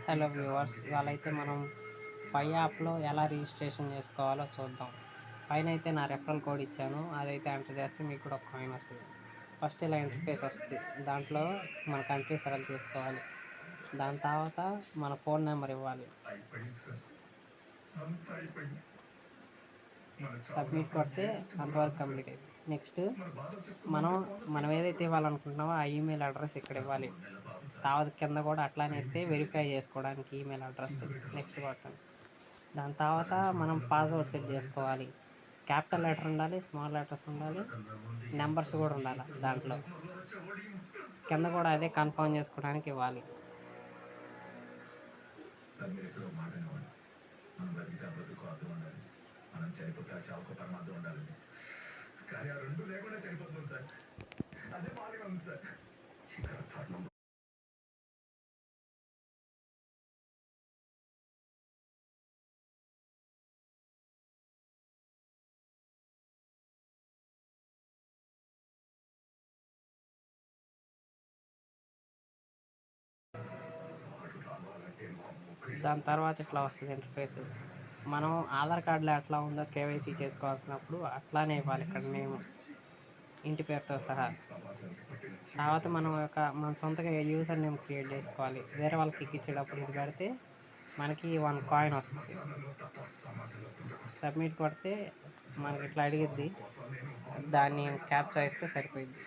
Hello viewers, ఇవాళ అయితే మనం పై యాప్లో ఎలా రిజిస్ట్రేషన్ చేసుకోవాలో చూద్దాం. పైన అయితే నా రెఫరల్ కోడ్ ఇచ్చాను, అదైతే ఎంటర్ చేస్తే మీకు కూడా ఒక కాయిన్ వస్తుంది. ఫస్ట్ ఇలా ఇంటర్ఫేస్ వస్తుంది, దాంట్లో మన కంట్రీ సెలెక్ట్ చేసుకోవాలి. దాని తర్వాత మన ఫోన్ నెంబర్ ఇవ్వాలి. సబ్మిట్ కొడితే అంతవరకు కంప్లీట్ అవుతుంది. నెక్స్ట్ మనం ఏదైతే ఇవ్వాలనుకుంటున్నామో ఆ ఈమెయిల్ అడ్రస్ ఇక్కడ ఇవ్వాలి. తర్వాత కింద కూడా అట్లానే ఇస్తే వెరిఫై చేసుకోవడానికి ఈమెయిల్ అడ్రస్. నెక్స్ట్ కొట్టండి. దాని తర్వాత మనం పాస్వర్డ్ సెట్ చేసుకోవాలి. క్యాపిటల్ లెటర్ ఉండాలి, స్మాల్ లెటర్స్ ఉండాలి, నెంబర్స్ కూడా ఉండాలి. దాంట్లో కింద కూడా అదే కన్ఫర్మ్ చేసుకోవడానికి ఇవ్వాలి. మనం చనిపోతే చావుకు పరమాత్మ ఉండాలండి, కానీ ఆ రెండు లేకుండా చనిపోతుంది సార్. అదే బాగా ఉంది సార్. దాని తర్వాత ఇట్లా వస్తుంది ఇంటర్ఫేస్. మనం ఆధార్ కార్డులో ఎట్లా ఉందో కేవైసీ చేసుకోవాల్సినప్పుడు అట్లానే ఇవ్వాలి. ఇక్కడ నేమ్, ఇంటి పేరుతో సహా. తర్వాత మన సొంతగా యూజర్ నేమ్ క్రియేట్ చేసుకోవాలి. వేరే వాళ్ళకి ఎక్కించేటప్పుడు ఇది పెడితే మనకి 1 కాయిన్ వస్తుంది. సబ్మిట్ కొడితే మనకి ఇట్లా అడిగిద్ది, దాన్ని క్యాప్చర్ చేస్తే సరిపోయింది.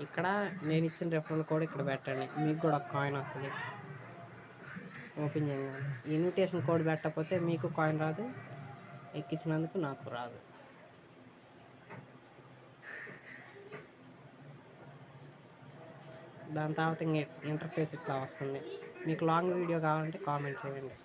ఇక్కడ నేను ఇచ్చిన రెఫరల్ కోడ్ ఇక్కడ పెట్టండి, మీకు కూడా ఒక కాయిన్ వస్తుంది. ఓపెన్ చేయండి. ఇన్విటేషన్ కోడ్ పెట్టకపోతే మీకు కాయిన్ రాదు, ఎక్కించినందుకు నాకు రాదు. దాని తర్వాత ఇంటర్ఫేస్ ఇట్లా వస్తుంది. మీకు లాంగ్ వీడియో కావాలంటే కామెంట్ చేయండి.